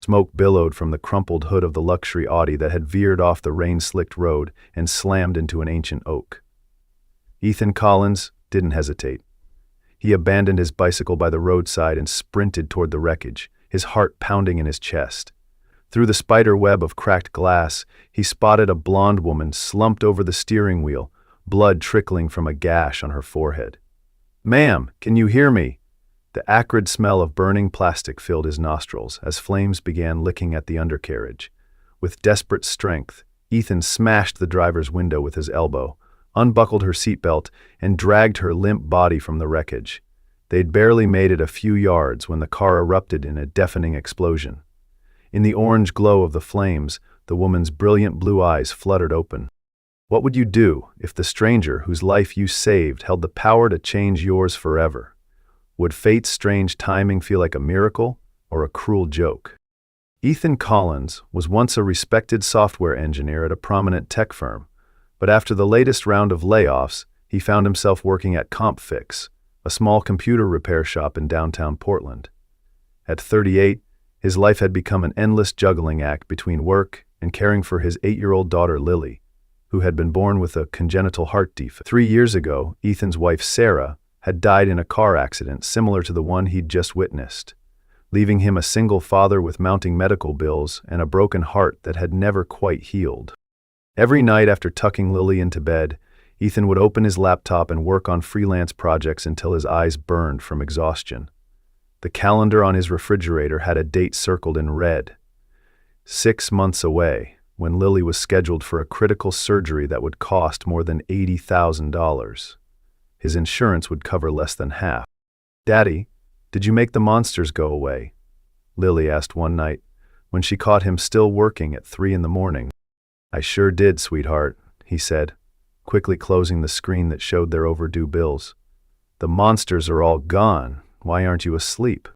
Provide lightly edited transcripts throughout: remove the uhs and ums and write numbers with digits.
Smoke billowed from the crumpled hood of the luxury Audi that had veered off the rain-slicked road and slammed into an ancient oak. Ethan Collins didn't hesitate. He abandoned his bicycle by the roadside and sprinted toward the wreckage, his heart pounding in his chest. Through the spider web of cracked glass, he spotted a blonde woman slumped over the steering wheel, blood trickling from a gash on her forehead. "Ma'am, can you hear me?" The acrid smell of burning plastic filled his nostrils as flames began licking at the undercarriage. With desperate strength, Ethan smashed the driver's window with his elbow, unbuckled her seatbelt, and dragged her limp body from the wreckage. They'd barely made it a few yards when the car erupted in a deafening explosion. In the orange glow of the flames, the woman's brilliant blue eyes fluttered open. What would you do if the stranger whose life you saved held the power to change yours forever? Would fate's strange timing feel like a miracle or a cruel joke? Ethan Collins was once a respected software engineer at a prominent tech firm, but after the latest round of layoffs, he found himself working at CompFix, a small computer repair shop in downtown Portland. At 38, his life had become an endless juggling act between work and caring for his 8-year-old daughter Lily, who had been born with a congenital heart defect. 3 years ago, Ethan's wife Sarah had died in a car accident similar to the one he'd just witnessed, leaving him a single father with mounting medical bills and a broken heart that had never quite healed. Every night after tucking Lily into bed, Ethan would open his laptop and work on freelance projects until his eyes burned from exhaustion. The calendar on his refrigerator had a date circled in red. 6 months away, when Lily was scheduled for a critical surgery that would cost more than $80,000. His insurance would cover less than half. "Daddy, did you make the monsters go away?" Lily asked one night, when she caught him still working at 3 in the morning. "I sure did, sweetheart," he said, quickly closing the screen that showed their overdue bills. "The monsters are all gone. Why aren't you asleep?"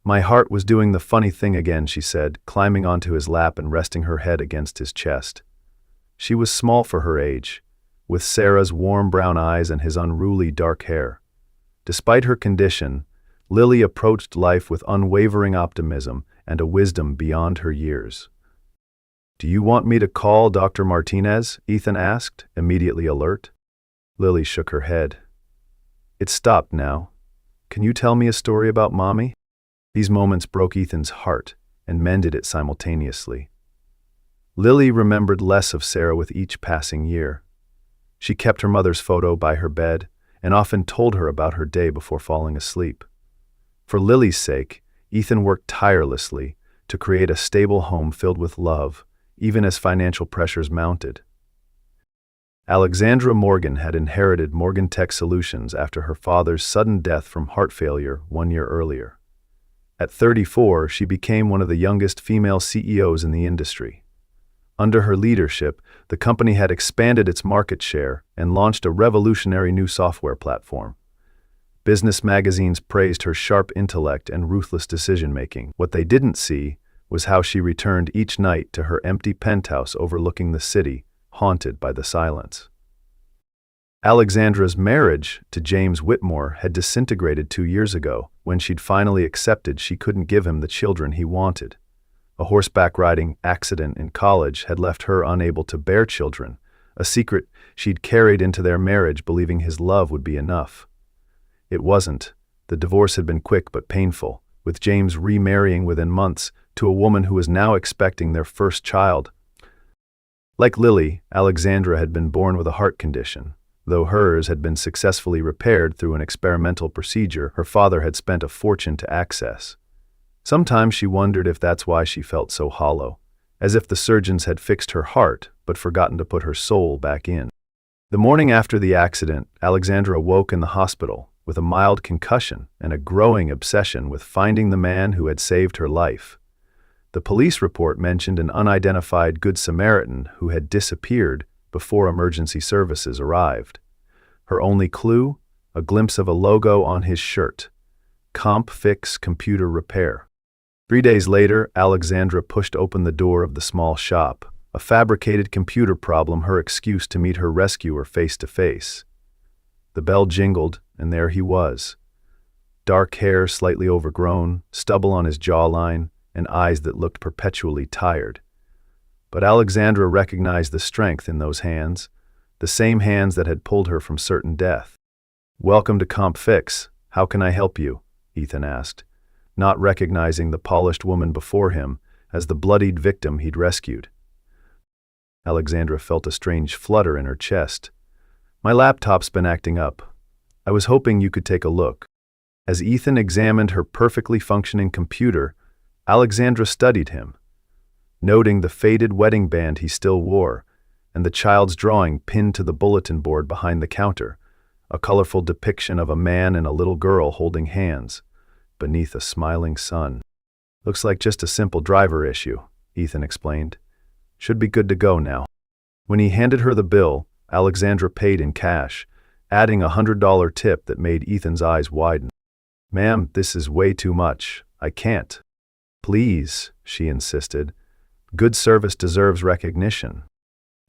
"My heart was doing the funny thing again," she said, climbing onto his lap and resting her head against his chest. She was small for her age, with Sarah's warm brown eyes and his unruly dark hair. Despite her condition, Lily approached life with unwavering optimism and a wisdom beyond her years. "Do you want me to call Dr. Martinez?" Ethan asked, immediately alert. Lily shook her head. "It's stopped now. Can you tell me a story about Mommy?" These moments broke Ethan's heart and mended it simultaneously. Lily remembered less of Sarah with each passing year. She kept her mother's photo by her bed and often told her about her day before falling asleep. For Lily's sake, Ethan worked tirelessly to create a stable home filled with love, even as financial pressures mounted. Alexandra Morgan had inherited Morgan Tech Solutions after her father's sudden death from heart failure 1 year earlier. At 34, she became one of the youngest female CEOs in the industry. Under her leadership, the company had expanded its market share and launched a revolutionary new software platform. Business magazines praised her sharp intellect and ruthless decision-making. What they didn't see was how she returned each night to her empty penthouse overlooking the city, haunted by the silence. Alexandra's marriage to James Whitmore had disintegrated 2 years ago when she'd finally accepted she couldn't give him the children he wanted. A horseback riding accident in college had left her unable to bear children, a secret she'd carried into their marriage believing his love would be enough. It wasn't. The divorce had been quick but painful, with James remarrying within months to a woman who was now expecting their first child. Like Lily, Alexandra had been born with a heart condition. Though hers had been successfully repaired through an experimental procedure her father had spent a fortune to access. Sometimes she wondered if that's why she felt so hollow, as if the surgeons had fixed her heart but forgotten to put her soul back in. The morning after the accident, Alexandra woke in the hospital with a mild concussion and a growing obsession with finding the man who had saved her life. The police report mentioned an unidentified Good Samaritan who had disappeared before emergency services arrived. Her only clue? A glimpse of a logo on his shirt. CompFix Computer Repair. 3 days later, Alexandra pushed open the door of the small shop, a fabricated computer problem her excuse to meet her rescuer face to face. The bell jingled, and there he was. Dark hair slightly overgrown, stubble on his jawline, and eyes that looked perpetually tired. But Alexandra recognized the strength in those hands, the same hands that had pulled her from certain death. "Welcome to Comp Fix. How can I help you?" Ethan asked, not recognizing the polished woman before him as the bloodied victim he'd rescued. Alexandra felt a strange flutter in her chest. "My laptop's been acting up. I was hoping you could take a look." As Ethan examined her perfectly functioning computer, Alexandra studied him, noting the faded wedding band he still wore and the child's drawing pinned to the bulletin board behind the counter, a colorful depiction of a man and a little girl holding hands beneath a smiling sun. "Looks like just a simple driver issue," Ethan explained. "Should be good to go now." When he handed her the bill, Alexandra paid in cash, adding a $100 tip that made Ethan's eyes widen. "Ma'am, this is way too much. I can't." "Please," she insisted. "Good service deserves recognition."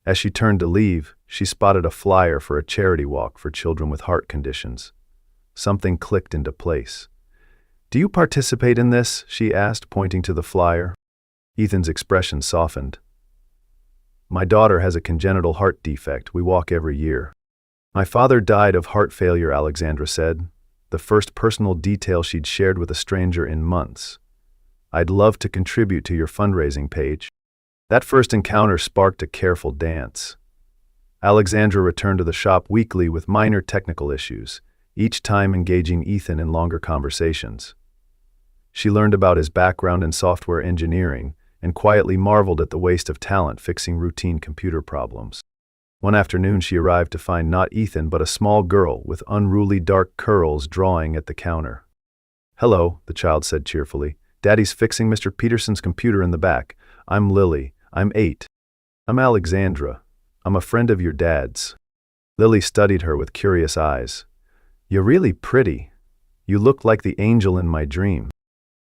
As she turned to leave, she spotted a flyer for a charity walk for children with heart conditions. Something clicked into place. "Do you participate in this?" she asked, pointing to the flyer. Ethan's expression softened. "My daughter has a congenital heart defect. We walk every year." "My father died of heart failure," Alexandra said, the first personal detail she'd shared with a stranger in months. "I'd love to contribute to your fundraising page." That first encounter sparked a careful dance. Alexandra returned to the shop weekly with minor technical issues, each time engaging Ethan in longer conversations. She learned about his background in software engineering and quietly marveled at the waste of talent fixing routine computer problems. One afternoon she arrived to find not Ethan but a small girl with unruly dark curls drawing at the counter. "Hello," the child said cheerfully. "Daddy's fixing Mr. Peterson's computer in the back. I'm Lily. I'm 8. I'm Alexandra. I'm a friend of your dad's." Lily studied her with curious eyes. "You're really pretty. You look like the angel in my dream."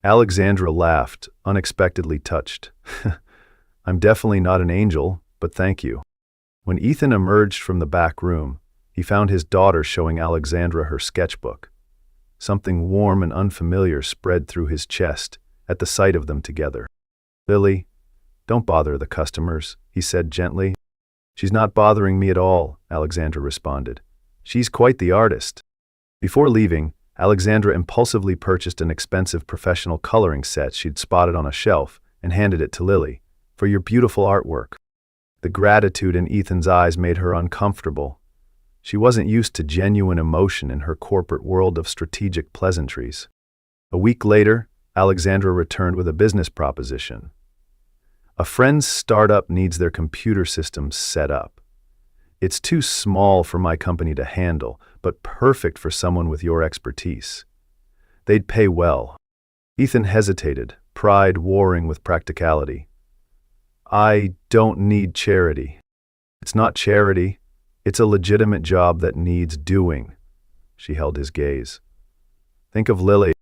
Alexandra laughed, unexpectedly touched. "I'm definitely not an angel, but thank you." When Ethan emerged from the back room, he found his daughter showing Alexandra her sketchbook. Something warm and unfamiliar spread through his chest at the sight of them together. "Lily, don't bother the customers," he said gently. "She's not bothering me at all," Alexandra responded. "She's quite the artist." Before leaving, Alexandra impulsively purchased an expensive professional coloring set she'd spotted on a shelf and handed it to Lily. "For your beautiful artwork." The gratitude in Ethan's eyes made her uncomfortable. She wasn't used to genuine emotion in her corporate world of strategic pleasantries. A week later, Alexandra returned with a business proposition. "A friend's startup needs their computer systems set up. It's too small for my company to handle, but perfect for someone with your expertise. They'd pay well." Ethan hesitated, pride warring with practicality. "I don't need charity." "It's not charity. It's a legitimate job that needs doing." She held his gaze. "Think of Lily."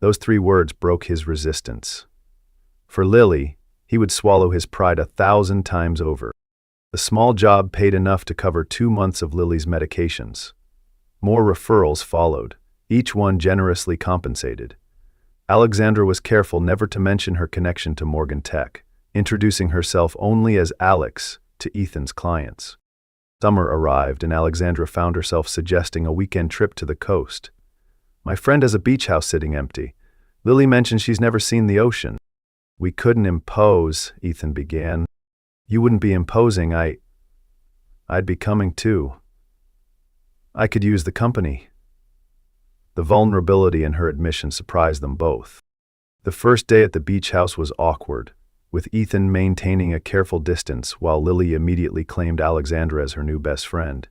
Those 3 words broke his resistance. For Lily, he would swallow his pride 1,000 times over. The small job paid enough to cover 2 months of Lily's medications. More referrals followed, each one generously compensated. Alexandra was careful never to mention her connection to Morgan Tech, introducing herself only as Alex to Ethan's clients. Summer arrived and Alexandra found herself suggesting a weekend trip to the coast. "My friend has a beach house sitting empty. Lily mentioned she's never seen the ocean." "We couldn't impose," Ethan began. "You wouldn't be imposing. I'd be coming too. I could use the company." The vulnerability in her admission surprised them both. The first day at the beach house was awkward, with Ethan maintaining a careful distance while Lily immediately claimed Alexandra as her new best friend.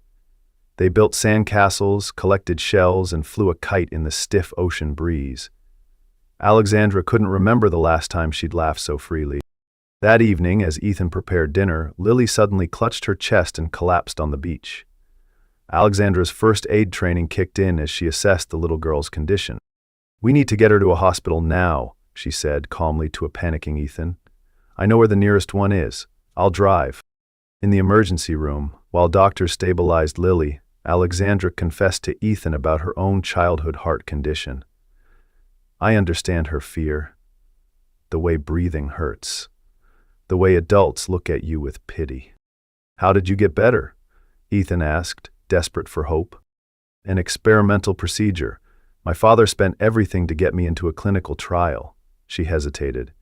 They built sandcastles, collected shells, and flew a kite in the stiff ocean breeze. Alexandra couldn't remember the last time she'd laughed so freely. That evening, as Ethan prepared dinner, Lily suddenly clutched her chest and collapsed on the beach. Alexandra's first aid training kicked in as she assessed the little girl's condition. "We need to get her to a hospital now," she said calmly to a panicking Ethan. "I know where the nearest one is. I'll drive." In the emergency room, while doctors stabilized Lily, Alexandra confessed to Ethan about her own childhood heart condition. "I understand her fear. the way breathing hurts, the way adults look at you with pity. How did you get better? Ethan asked, desperate for hope. An experimental procedure. My father spent everything to get me into a clinical trial. She hesitated.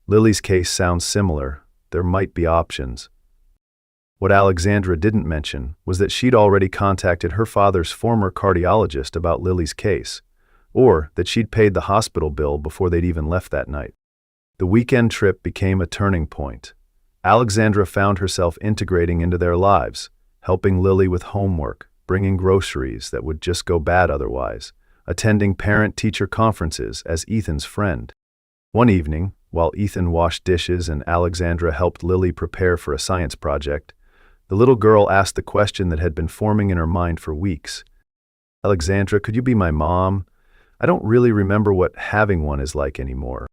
Lily's case sounds similar. There might be options. What Alexandra didn't mention was that she'd already contacted her father's former cardiologist about Lily's case, or that she'd paid the hospital bill before they'd even left that night. The weekend trip became a turning point. Alexandra found herself integrating into their lives, helping Lily with homework, bringing groceries that would just go bad otherwise, attending parent-teacher conferences as Ethan's friend. One evening, while Ethan washed dishes and Alexandra helped Lily prepare for a science project, the little girl asked the question that had been forming in her mind for weeks. Alexandra, could you be my mom? I don't really remember what having one is like anymore.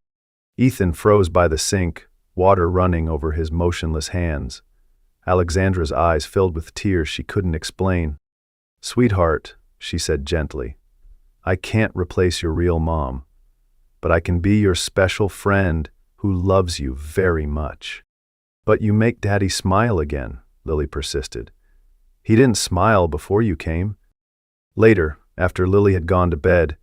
Ethan froze by the sink, water running over his motionless hands. Alexandra's eyes filled with tears she couldn't explain. Sweetheart, she said gently, I can't replace your real mom, but I can be your special friend who loves you very much. But you make Daddy smile again, Lily persisted. He didn't smile before you came. Later, after Lily had gone to bed,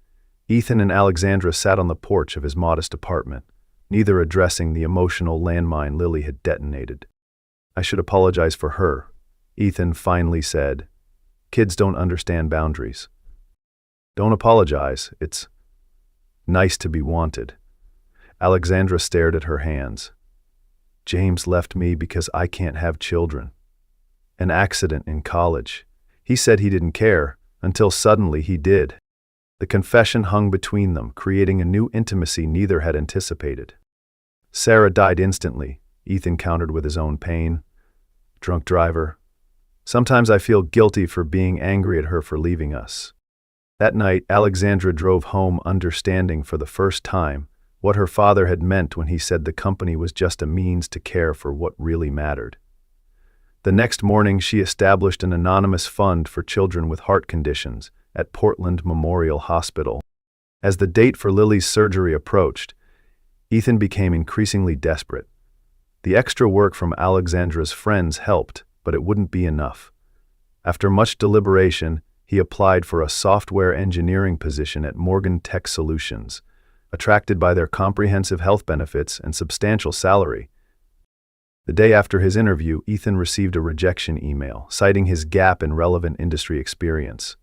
Ethan and Alexandra sat on the porch of his modest apartment, neither addressing the emotional landmine Lily had detonated. I should apologize for her, Ethan finally said. Kids don't understand boundaries. Don't apologize, it's nice to be wanted. Alexandra stared at her hands. James left me because I can't have children. An accident in college. He said he didn't care, until suddenly he did. The confession hung between them, creating a new intimacy neither had anticipated. Sarah died instantly, Ethan countered with his own pain. Drunk driver. Sometimes I feel guilty for being angry at her for leaving us. That night, Alexandra drove home understanding for the first time what her father had meant when he said the company was just a means to care for what really mattered. The next morning, she established an anonymous fund for children with heart conditions at Portland Memorial Hospital. As the date for Lily's surgery approached, Ethan became increasingly desperate. The extra work from Alexandra's friends helped, but it wouldn't be enough. After much deliberation, he applied for a software engineering position at Morgan Tech Solutions, attracted by their comprehensive health benefits and substantial salary. The day after his interview, Ethan received a rejection email, citing his gap in relevant industry experience.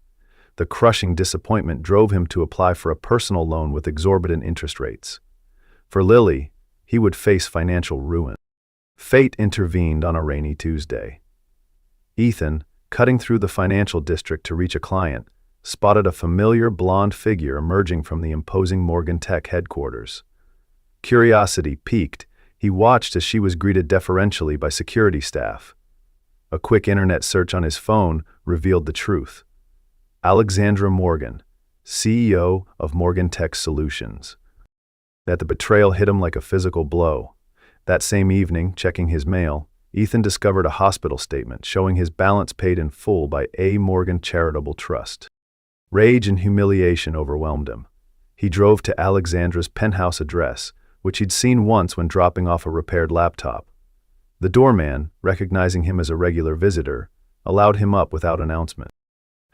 The crushing disappointment drove him to apply for a personal loan with exorbitant interest rates. For Lily, he would face financial ruin. Fate intervened on a rainy Tuesday. Ethan, cutting through the financial district to reach a client, spotted a familiar blonde figure emerging from the imposing Morgan Tech headquarters. Curiosity piqued, he watched as she was greeted deferentially by security staff. A quick internet search on his phone revealed the truth. Alexandra Morgan, CEO of Morgan Tech Solutions. That the betrayal hit him like a physical blow. That same evening, checking his mail, Ethan discovered a hospital statement showing his balance paid in full by A. Morgan Charitable Trust. Rage and humiliation overwhelmed him. He drove to Alexandra's penthouse address, which he'd seen once when dropping off a repaired laptop. The doorman, recognizing him as a regular visitor, allowed him up without announcement.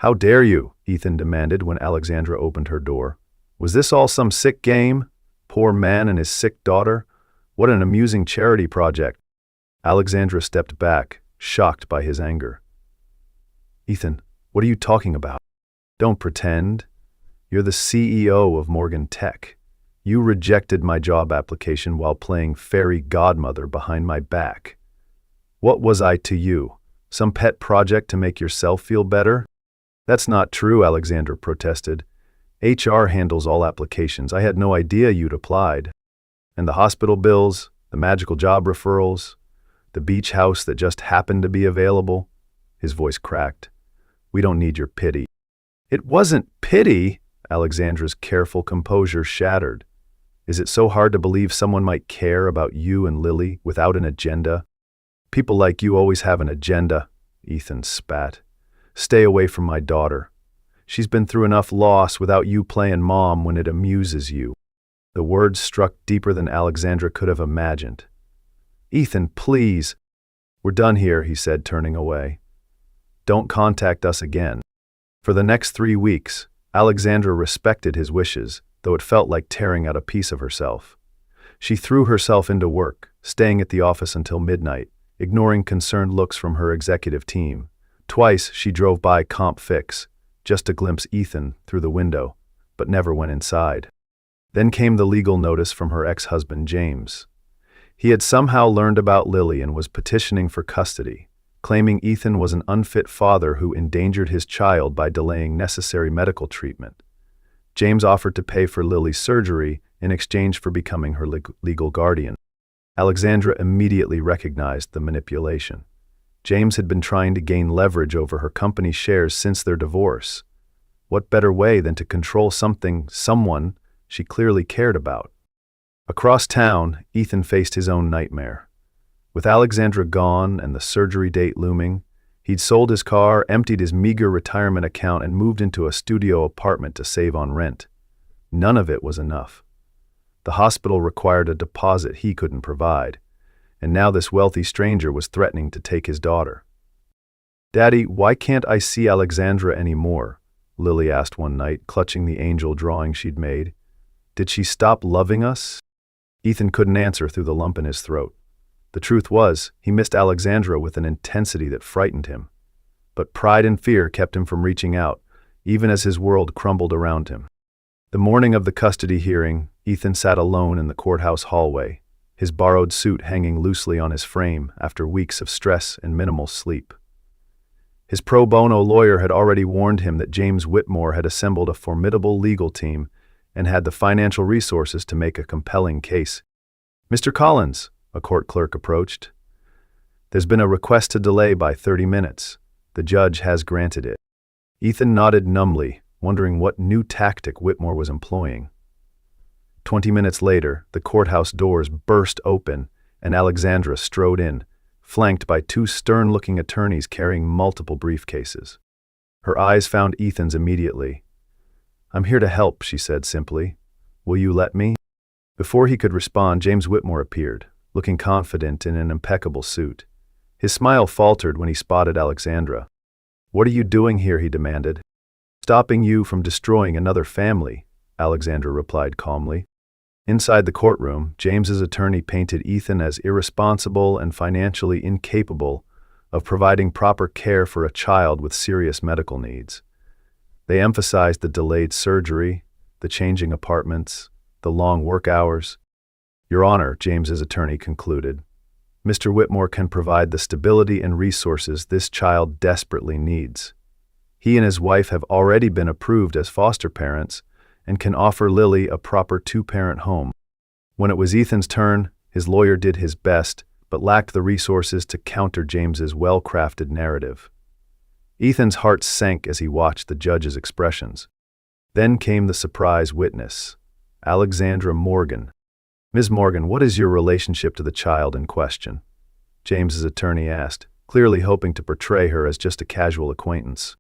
How dare you? Ethan demanded when Alexandra opened her door. Was this all some sick game? Poor man and his sick daughter? What an amusing charity project. Alexandra stepped back, shocked by his anger. Ethan, what are you talking about? Don't pretend. You're the CEO of Morgan Tech. You rejected my job application while playing fairy godmother behind my back. What was I to you? Some pet project to make yourself feel better? That's not true, Alexandra protested. HR handles all applications. I had no idea you'd applied. And the hospital bills, the magical job referrals, the beach house that just happened to be available. His voice cracked. We don't need your pity. It wasn't pity, Alexandra's careful composure shattered. Is it so hard to believe someone might care about you and Lily without an agenda? People like you always have an agenda, Ethan spat. Stay away from my daughter. She's been through enough loss without you playing mom when it amuses you. The words struck deeper than Alexandra could have imagined. "Ethan, please." "We're done here," he said, turning away. "Don't contact us again." For the next 3 weeks, Alexandra respected his wishes, though it felt like tearing out a piece of herself. She threw herself into work, staying at the office until midnight, ignoring concerned looks from her executive team. Twice she drove by Comp Fix, just to glimpse Ethan through the window, but never went inside. Then came the legal notice from her ex-husband, James. He had somehow learned about Lily and was petitioning for custody, claiming Ethan was an unfit father who endangered his child by delaying necessary medical treatment. James offered to pay for Lily's surgery in exchange for becoming her legal guardian. Alexandra immediately recognized the manipulation. James had been trying to gain leverage over her company's shares since their divorce. What better way than to control someone she clearly cared about? Across town, Ethan faced his own nightmare. With Alexandra gone and the surgery date looming, he'd sold his car, emptied his meager retirement account, and moved into a studio apartment to save on rent. None of it was enough. The hospital required a deposit he couldn't provide, and now this wealthy stranger was threatening to take his daughter. "Daddy, why can't I see Alexandra anymore?" Lily asked one night, clutching the angel drawing she'd made. "Did she stop loving us?" Ethan couldn't answer through the lump in his throat. The truth was, he missed Alexandra with an intensity that frightened him. But pride and fear kept him from reaching out, even as his world crumbled around him. The morning of the custody hearing, Ethan sat alone in the courthouse hallway, his borrowed suit hanging loosely on his frame after weeks of stress and minimal sleep. His pro bono lawyer had already warned him that James Whitmore had assembled a formidable legal team and had the financial resources to make a compelling case. "Mr. Collins," a court clerk approached. "There's been a request to delay by 30 minutes. The judge has granted it." Ethan nodded numbly, wondering what new tactic Whitmore was employing. 20 minutes later, the courthouse doors burst open and Alexandra strode in, flanked by 2 stern-looking attorneys carrying multiple briefcases. Her eyes found Ethan's immediately. "I'm here to help," she said simply. "Will you let me?" Before he could respond, James Whitmore appeared, looking confident in an impeccable suit. His smile faltered when he spotted Alexandra. "What are you doing here?" he demanded. "Stopping you from destroying another family," Alexandra replied calmly. Inside the courtroom, James's attorney painted Ethan as irresponsible and financially incapable of providing proper care for a child with serious medical needs. They emphasized the delayed surgery, the changing apartments, the long work hours. "Your Honor," James's attorney concluded, "Mr. Whitmore can provide the stability and resources this child desperately needs. He and his wife have already been approved as foster parents and can offer Lily a proper 2-parent home." When it was Ethan's turn, his lawyer did his best, but lacked the resources to counter James's well-crafted narrative. Ethan's heart sank as he watched the judge's expressions. Then came the surprise witness, Alexandra Morgan. "Ms. Morgan, what is your relationship to the child in question?" James's attorney asked, clearly hoping to portray her as just a casual acquaintance.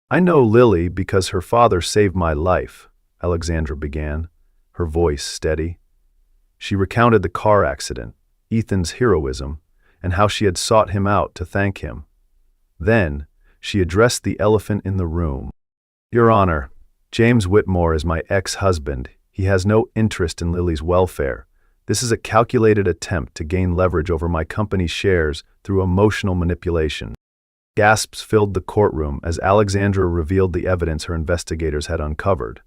"I know Lily because her father saved my life," Alexandra began, her voice steady. She recounted the car accident, Ethan's heroism, and how she had sought him out to thank him. Then, she addressed the elephant in the room. "Your Honor, James Whitmore is my ex-husband. He has no interest in Lily's welfare. This is a calculated attempt to gain leverage over my company's shares through emotional manipulation." Gasps filled the courtroom as Alexandra revealed the evidence her investigators had uncovered.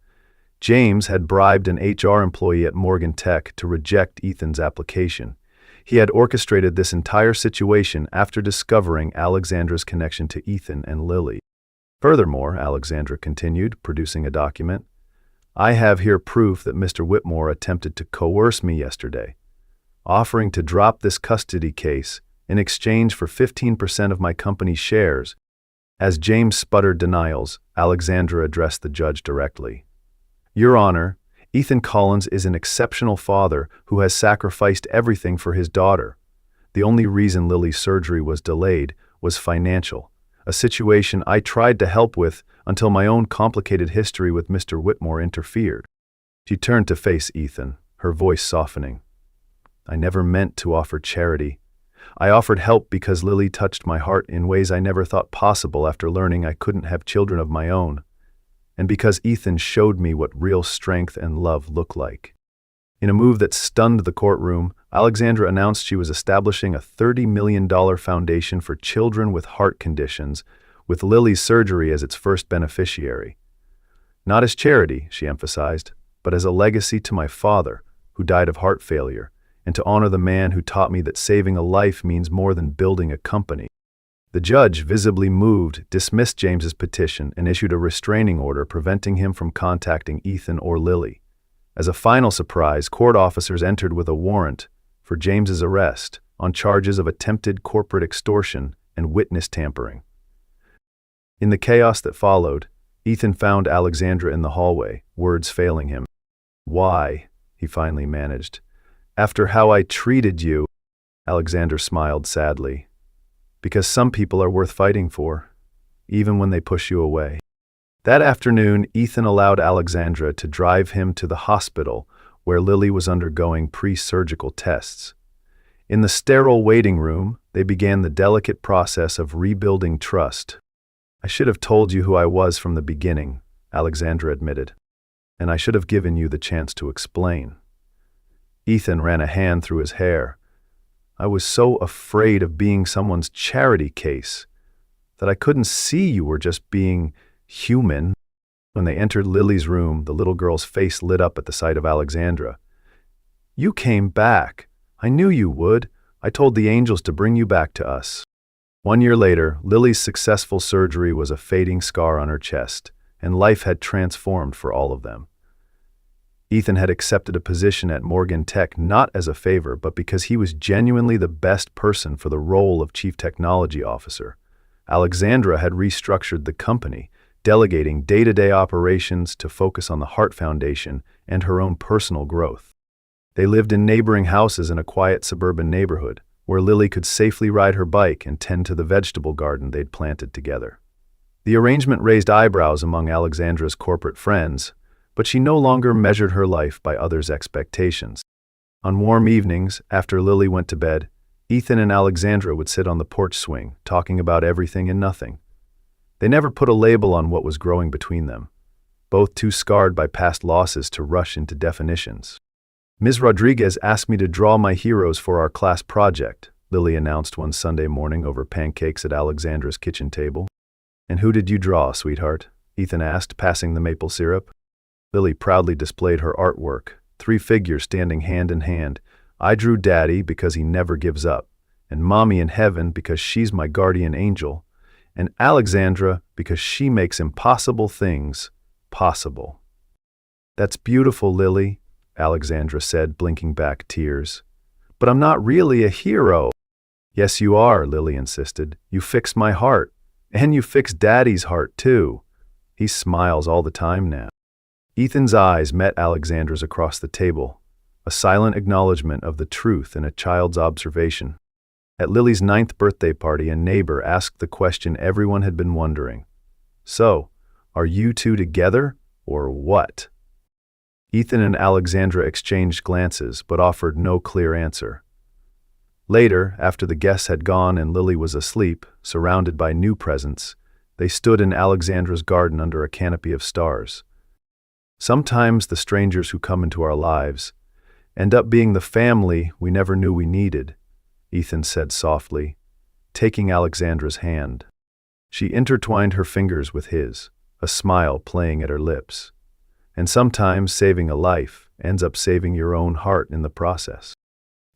James had bribed an HR employee at Morgan Tech to reject Ethan's application. He had orchestrated this entire situation after discovering Alexandra's connection to Ethan and Lily. "Furthermore," Alexandra continued, producing a document, "I have here proof that Mr. Whitmore attempted to coerce me yesterday, offering to drop this custody case in exchange for 15% of my company's shares." As James sputtered denials, Alexandra addressed the judge directly. "Your Honor, Ethan Collins is an exceptional father who has sacrificed everything for his daughter. The only reason Lily's surgery was delayed was financial, a situation I tried to help with until my own complicated history with Mr. Whitmore interfered." She turned to face Ethan, her voice softening. I never meant to offer charity. I offered help because Lily touched my heart in ways I never thought possible after learning I couldn't have children of my own, and because Ethan showed me what real strength and love look like. In a move that stunned the courtroom, Alexandra announced she was establishing a $30 million foundation for children with heart conditions, with Lily's surgery as its first beneficiary. Not as charity, she emphasized, but as a legacy to my father, who died of heart failure, and to honor the man who taught me that saving a life means more than building a company. The judge, visibly moved, dismissed James's petition and issued a restraining order preventing him from contacting Ethan or Lily. As a final surprise, court officers entered with a warrant for James's arrest on charges of attempted corporate extortion and witness tampering. In the chaos that followed, Ethan found Alexandra in the hallway, words failing him. "Why?" he finally managed. "After how I treated you," Alexandra smiled sadly. "Because some people are worth fighting for, even when they push you away." That afternoon, Ethan allowed Alexandra to drive him to the hospital where Lily was undergoing pre-surgical tests. In the sterile waiting room, they began the delicate process of rebuilding trust. "I should have told you who I was from the beginning," Alexandra admitted, "and I should have given you the chance to explain." Ethan ran a hand through his hair. "I was so afraid of being someone's charity case that I couldn't see you were just being human." When they entered Lily's room, the little girl's face lit up at the sight of Alexandra. "You came back. I knew you would. I told the angels to bring you back to us." 1 year later, Lily's successful surgery was a fading scar on her chest, and life had transformed for all of them. Ethan had accepted a position at Morgan Tech not as a favor, but because he was genuinely the best person for the role of Chief Technology Officer. Alexandra had restructured the company, delegating day-to-day operations to focus on the Heart Foundation and her own personal growth. They lived in neighboring houses in a quiet suburban neighborhood, where Lily could safely ride her bike and tend to the vegetable garden they'd planted together. The arrangement raised eyebrows among Alexandra's corporate friends, but she no longer measured her life by others' expectations. On warm evenings, after Lily went to bed, Ethan and Alexandra would sit on the porch swing, talking about everything and nothing. They never put a label on what was growing between them, both too scarred by past losses to rush into definitions. "Ms. Rodriguez asked me to draw my heroes for our class project," Lily announced one Sunday morning over pancakes at Alexandra's kitchen table. "And who did you draw, sweetheart?" Ethan asked, passing the maple syrup. Lily proudly displayed her artwork, 3 figures standing hand in hand. "I drew Daddy because he never gives up, and Mommy in heaven because she's my guardian angel, and Alexandra because she makes impossible things possible." "That's beautiful, Lily," Alexandra said, blinking back tears. "But I'm not really a hero." "Yes, you are," Lily insisted. "You fixed my heart, and you fixed Daddy's heart, too. He smiles all the time now." Ethan's eyes met Alexandra's across the table, a silent acknowledgement of the truth in a child's observation. At Lily's 9th birthday party, a neighbor asked the question everyone had been wondering. "So, are you two together, or what?" Ethan and Alexandra exchanged glances, but offered no clear answer. Later, after the guests had gone and Lily was asleep, surrounded by new presents, they stood in Alexandra's garden under a canopy of stars. "Sometimes the strangers who come into our lives end up being the family we never knew we needed," Ethan said softly, taking Alexandra's hand. She intertwined her fingers with his, a smile playing at her lips. "And sometimes saving a life ends up saving your own heart in the process."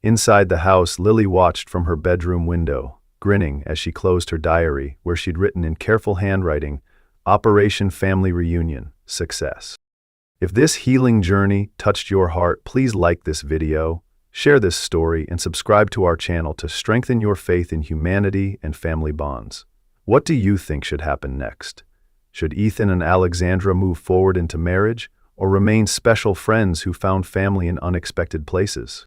Inside the house, Lily watched from her bedroom window, grinning as she closed her diary, where she'd written in careful handwriting, "Operation Family Reunion, Success." If this healing journey touched your heart, please like this video, share this story, and subscribe to our channel to strengthen your faith in humanity and family bonds. What do you think should happen next? Should Ethan and Alexandra move forward into marriage, or remain special friends who found family in unexpected places?